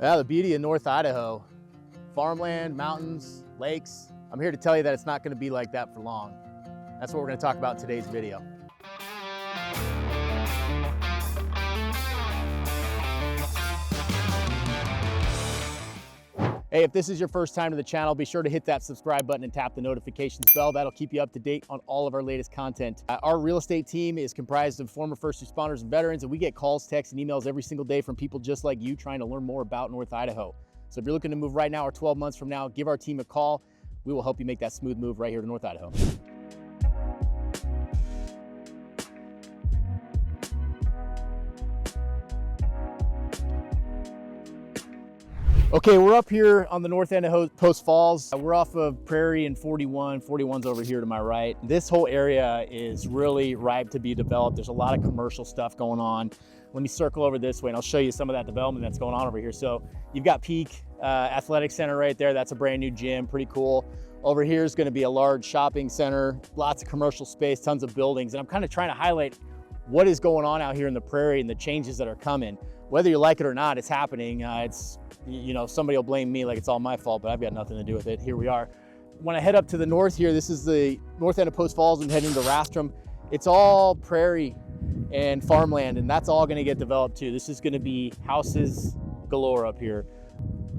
Yeah, the beauty of North Idaho. Farmland, mountains, lakes. I'm here to tell you that it's not going to be like that for long. That's what we're going to talk about in today's video. Hey, if this is your first time to the channel, be sure to hit that subscribe button and tap the notifications bell. That'll keep you up to date on all of our latest content. Our real estate team is comprised of former first responders and veterans, and we get calls, texts, and emails every single day from people just like you trying to learn more about North Idaho. So if you're looking to move right now or 12 months from now, give our team a call. We will help you make that smooth move right here to North Idaho. Okay, we're up here on the north end of Post Falls. We're off of Prairie and 41. 41's over here to my right. This whole area is really ripe to be developed. There's a lot of commercial stuff going on. Let me circle over this way and I'll show you some of that development that's going on over here. So you've got Peak Athletic Center right there. That's a brand new gym, pretty cool. Over here is gonna be a large shopping center, lots of commercial space, tons of buildings. And I'm kind of trying to highlight what is going on out here in the prairie and the changes that are coming. Whether you like it or not, it's happening. You know, somebody will blame me like it's all my fault, but I've got nothing to do with it. Here we are. When I head up to the north here, this is the north end of Post Falls and heading to Rathdrum. It's all prairie and farmland, and that's all gonna get developed too. This is gonna be houses galore up here.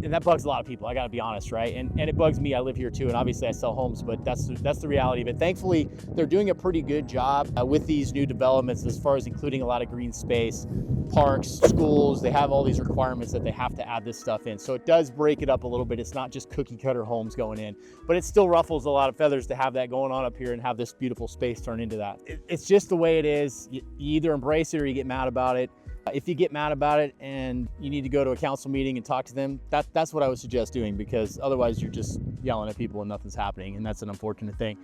And that bugs a lot of people, I gotta be honest, right? And it bugs me, I live here too, and obviously I sell homes, but that's the reality of it. Thankfully, they're doing a pretty good job with these new developments as far as including a lot of green space, parks, schools. They have all these requirements that they have to add this stuff in. So it does break it up a little bit. It's not just cookie cutter homes going in, but it still ruffles a lot of feathers to have that going on up here and have this beautiful space turn into that. It's just the way it is. You either embrace it or you get mad about it. If you get mad about it and you need to go to a council meeting and talk to them, that's what I would suggest doing, because otherwise you're just yelling at people and nothing's happening, and that's an unfortunate thing.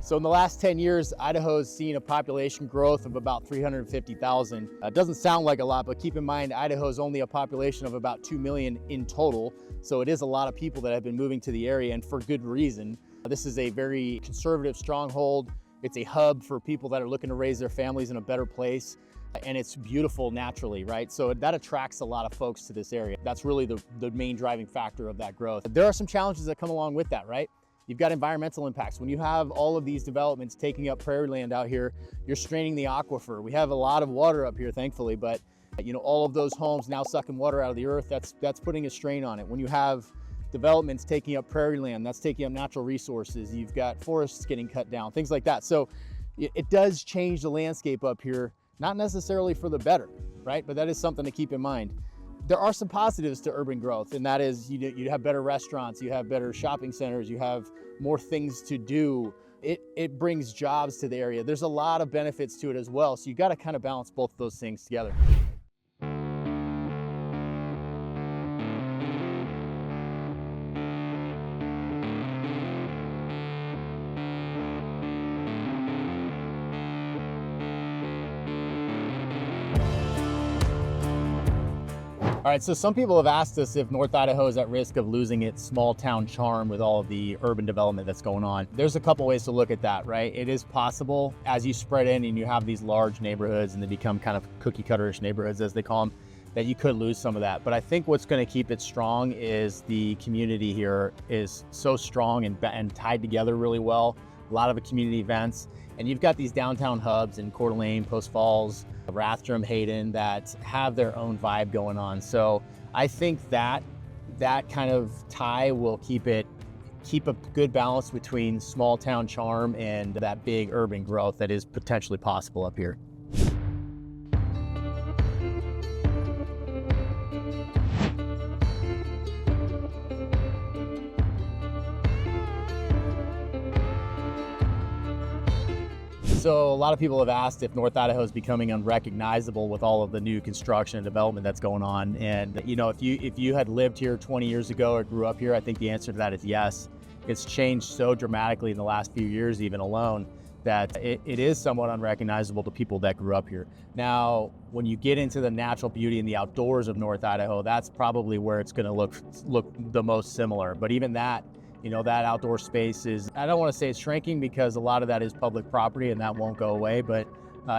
So in the last 10 years, Idaho's seen a population growth of about 350,000. It doesn't sound like a lot, but keep in mind, Idaho's only a population of about 2 million in total. So it is a lot of people that have been moving to the area, and for good reason. This is a very conservative stronghold. It's a hub for people that are looking to raise their families in a better place. And it's beautiful naturally, right? So that attracts a lot of folks to this area. That's really the main driving factor of that growth. There are some challenges that come along with that, right? You've got environmental impacts. When you have all of these developments taking up prairie land out here, you're straining the aquifer. We have a lot of water up here, thankfully, but you know, all of those homes now sucking water out of the earth, that's putting a strain on it. When you have developments taking up prairie land, that's taking up natural resources. You've got forests getting cut down, things like that. So it does change the landscape up here, not necessarily for the better, right? But that is something to keep in mind. There are some positives to urban growth, and that is you have better restaurants, you have better shopping centers, you have more things to do. It brings jobs to the area. There's a lot of benefits to it as well, so you got to kind of balance both of those things together. All right, so some people have asked us if North Idaho is at risk of losing its small town charm with all of the urban development that's going on. There's a couple ways to look at that, right? It is possible as you spread in and you have these large neighborhoods and they become kind of cookie cutter-ish neighborhoods, as they call them, that you could lose some of that. But I think what's going to keep it strong is the community here is so strong and tied together really well. A lot of community events. And you've got these downtown hubs in Coeur d'Alene, Post Falls, Rathdrum, Hayden, that have their own vibe going on. So I think that kind of tie will keep a good balance between small town charm and that big urban growth that is potentially possible up here. So a lot of people have asked if North Idaho is becoming unrecognizable with all of the new construction and development that's going on. And you know, if you had lived here 20 years ago or grew up here, I think the answer to that is yes. It's changed so dramatically in the last few years even alone that it is somewhat unrecognizable to people that grew up here. Now, when you get into the natural beauty and the outdoors of North Idaho, that's probably where it's going to look the most similar. But even that, you know, that outdoor space is, I don't want to say it's shrinking because a lot of that is public property and that won't go away, but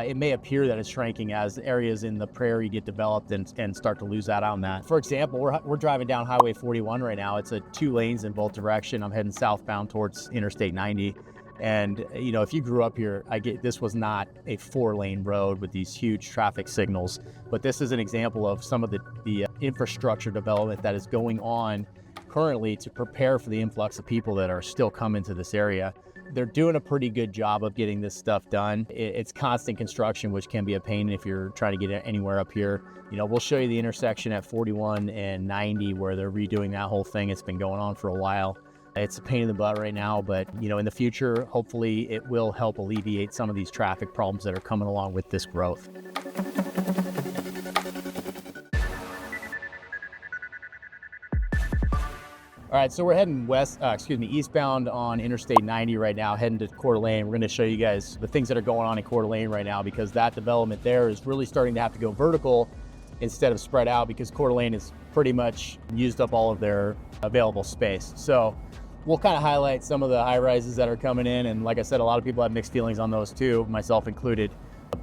it may appear that it's shrinking as areas in the prairie get developed and start to lose out on that. For example, we're driving down Highway 41 right now. It's 2 lanes in both direction. I'm heading southbound towards Interstate 90. And, you know, if you grew up here, this was not a 4-lane road with these huge traffic signals, but this is an example of some of the infrastructure development that is going on currently to prepare for the influx of people that are still coming to this area. They're doing a pretty good job of getting this stuff done. It's constant construction, which can be a pain if you're trying to get anywhere up here. You know, we'll show you the intersection at 41 and 90 where they're redoing that whole thing. It's been going on for a while. It's a pain in the butt right now, but you know, in the future, hopefully it will help alleviate some of these traffic problems that are coming along with this growth. All right, so we're heading eastbound on Interstate 90 right now, heading to Coeur d'Alene. We're going to show you guys the things that are going on in Coeur d'Alene right now, because that development there is really starting to have to go vertical instead of spread out, because Coeur d'Alene has pretty much used up all of their available space. So we'll kind of highlight some of the high rises that are coming in. And like I said, a lot of people have mixed feelings on those too, myself included,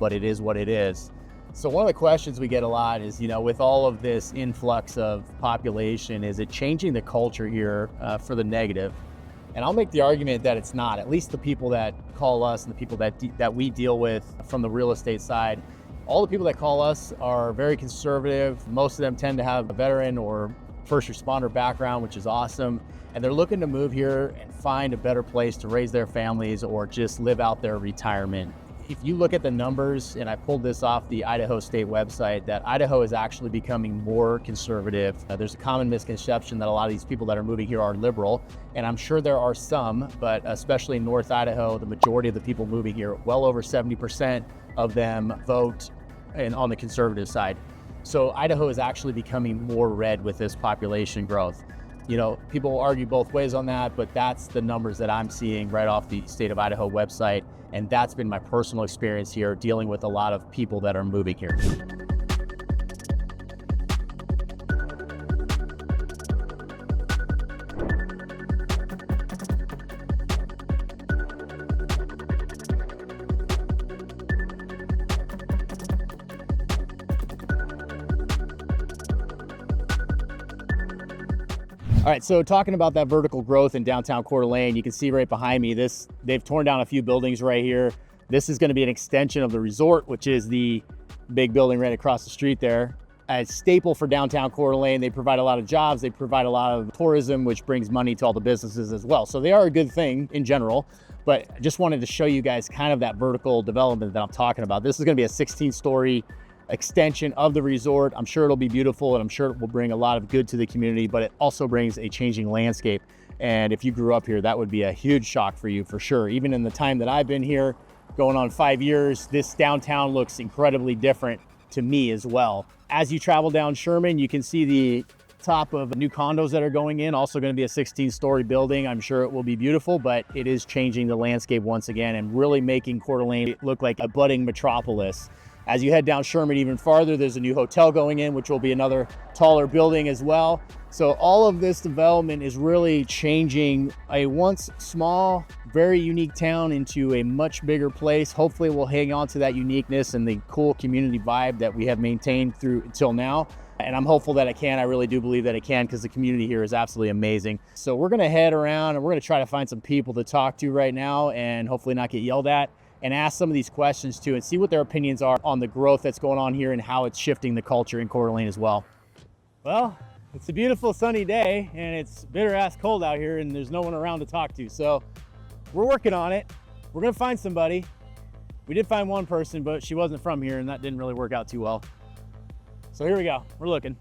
but it is what it is. So one of the questions we get a lot is, you know, with all of this influx of population, is it changing the culture here for the negative? And I'll make the argument that it's not. At least the people that call us and the people that we deal with from the real estate side, all the people that call us are very conservative. Most of them tend to have a veteran or first responder background, which is awesome. And they're looking to move here and find a better place to raise their families or just live out their retirement. If you look at the numbers, and I pulled this off the Idaho State website, that Idaho is actually becoming more conservative. There's a common misconception that a lot of these people that are moving here are liberal, and I'm sure there are some, but especially in North Idaho, the majority of the people moving here, well over 70% of them vote on the conservative side. So Idaho is actually becoming more red with this population growth. You know, people argue both ways on that, but that's the numbers that I'm seeing right off the State of Idaho website. And that's been my personal experience here, dealing with a lot of people that are moving here. All right, so talking about that vertical growth in downtown Coeur d'Alene, you can see right behind me, they've torn down a few buildings right here. This is gonna be an extension of the resort, which is the big building right across the street there. A staple for downtown Coeur d'Alene. They provide a lot of jobs, they provide a lot of tourism, which brings money to all the businesses as well. So they are a good thing in general, but I just wanted to show you guys kind of that vertical development that I'm talking about. This is gonna be a 16-story extension of the resort. I'm sure it'll be beautiful, and I'm sure it will bring a lot of good to the community, but it also brings a changing landscape. And if you grew up here, that would be a huge shock for you for sure. Even in the time that I've been here, going on 5 years, this downtown looks incredibly different to me as well. As you travel down Sherman, you can see the top of new condos that are going in, also going to be a 16-story building. I'm sure it will be beautiful, but it is changing the landscape once again and really making Coeur d'Alene look like a budding metropolis. As you head down Sherman even farther, there's a new hotel going in, which will be another taller building as well. So all of this development is really changing a once small, very unique town into a much bigger place. Hopefully we'll hang on to that uniqueness and the cool community vibe that we have maintained through until now. And I'm hopeful that it can. I really do believe that it can, because the community here is absolutely amazing. So we're gonna head around and we're gonna try to find some people to talk to right now and hopefully not get yelled at, and ask some of these questions too and see what their opinions are on the growth that's going on here and how it's shifting the culture in Coeur d'Alene as well. Well, it's a beautiful sunny day and it's bitter ass cold out here and there's no one around to talk to. So we're working on it. We're gonna find somebody. We did find one person, but she wasn't from here and that didn't really work out too well. So here we go, we're looking.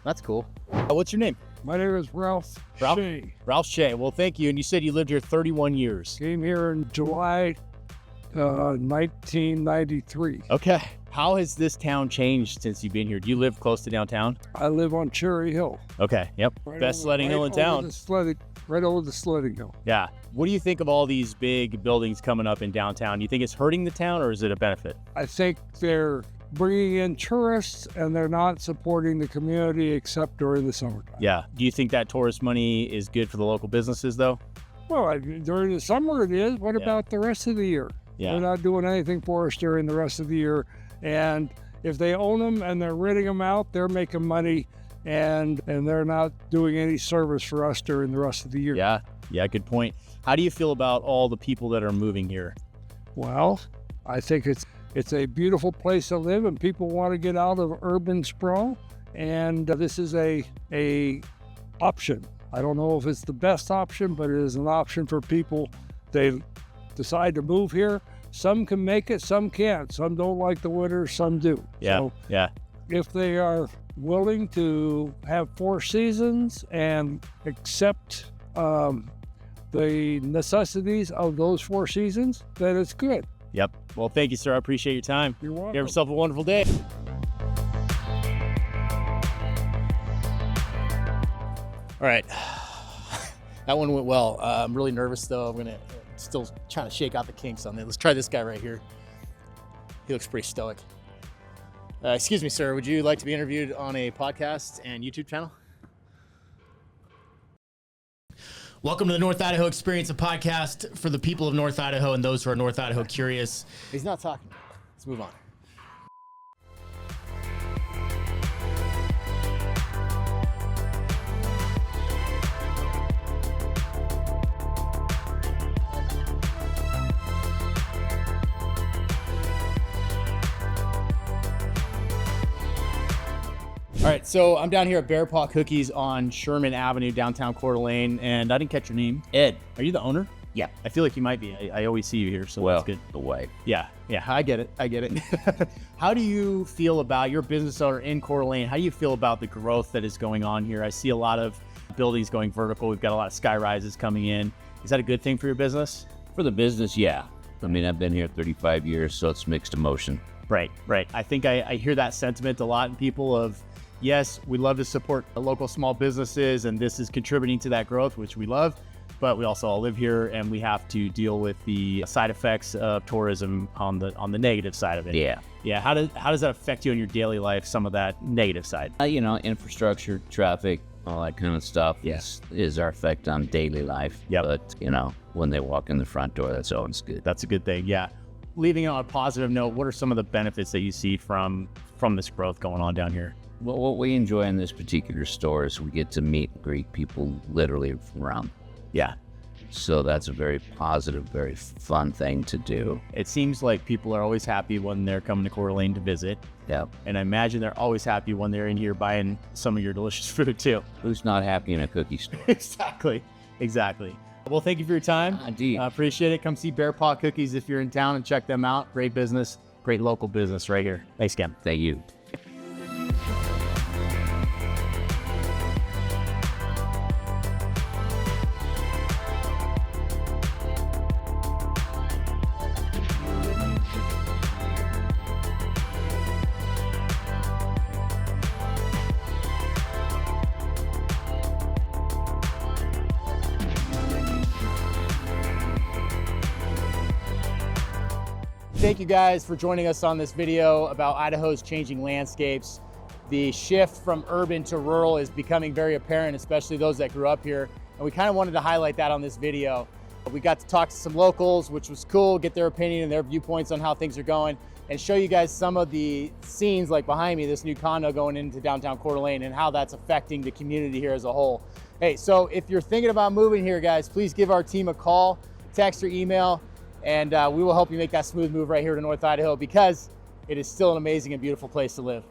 That's cool. What's your name? My name is Ralph Shea. Ralph Shea, well thank you. And you said you lived here 31 years. Came here in July 1993. Okay. How has this town changed since you've been here? Do you live close to downtown? I live on Cherry Hill. Okay, yep. Best sledding hill in town. Right over the sledding hill. Yeah. What do you think of all these big buildings coming up in downtown? Do you think it's hurting the town or is it a benefit? I think they're bringing in tourists, and they're not supporting the community except during the summertime. Yeah. Do you think that tourist money is good for the local businesses, though? Well, during the summer it is. What about the rest of the year? Yeah. They're not doing anything for us during the rest of the year. And if they own them and they're renting them out, they're making money, and they're not doing any service for us during the rest of the year. Yeah. Yeah, good point. How do you feel about all the people that are moving here? Well, I think it's a beautiful place to live, and people want to get out of urban sprawl, and this is a option. I don't know if it's the best option, but it is an option for people. They decide to move here. Some can make it, some can't. Some don't like the winter, some do. Yeah. So Yeah. if they are willing to have 4 seasons and accept the necessities of those 4 seasons, then it's good. Yep. Well, thank you, sir. I appreciate your time. You're welcome. You have yourself a wonderful day. All right. That one went well. I'm really nervous, though. I'm still trying to shake out the kinks on it. Let's try this guy right here. He looks pretty stoic. Excuse me, sir. Would you like to be interviewed on a podcast and YouTube channel? Welcome to the North Idaho Experience, a podcast for the people of North Idaho and those who are North Idaho curious. He's not talking. Let's move on. All right, so I'm down here at Bear Paw Cookies on Sherman Avenue, downtown Coeur d'Alene, and I didn't catch your name. Ed. Are you the owner? Yeah. I feel like you might be. I always see you here, so Well, that's good. the way. Yeah, I get it. How do you feel about your business owner in Coeur d'Alene? How do you feel about the growth that is going on here? I see a lot of buildings going vertical. We've got a lot of sky rises coming in. Is that a good thing for your business? For the business, yeah. I mean, I've been here 35 years, so it's mixed emotion. Right. I think I hear that sentiment a lot in people of, yes, we love to support the local small businesses, and this is contributing to that growth, which we love, but we also all live here, and we have to deal with the side effects of tourism on the negative side of it. Yeah. How does that affect you in your daily life, some of that negative side? Infrastructure, traffic, all that kind of stuff is our effect on daily life. Yep. But, when they walk in the front door, that's always good. That's a good thing, yeah. Leaving it on a positive note, what are some of the benefits that you see from this growth going on down here? Well, what we enjoy in this particular store is we get to meet and greet people literally from around. Yeah. So that's a very positive, very fun thing to do. It seems like people are always happy when they're coming to Coeur d'Alene to visit. Yeah. And I imagine they're always happy when they're in here buying some of your delicious food too. Who's not happy in a cookie store? Exactly. Well, thank you for your time. Indeed. I appreciate it. Come see Bear Paw Cookies if you're in town and check them out. Great business, great local business right here. Thanks, Ken. Thank you. Thank you guys for joining us on this video about Idaho's changing landscapes. The shift from urban to rural is becoming very apparent, especially those that grew up here. And we kind of wanted to highlight that on this video. We got to talk to some locals, which was cool, get their opinion and their viewpoints on how things are going, and show you guys some of the scenes like behind me, this new condo going into downtown Coeur d'Alene and how that's affecting the community here as a whole. Hey, so if you're thinking about moving here, guys, please give our team a call, text or email, and we will help you make that smooth move right here to North Idaho, because it is still an amazing and beautiful place to live.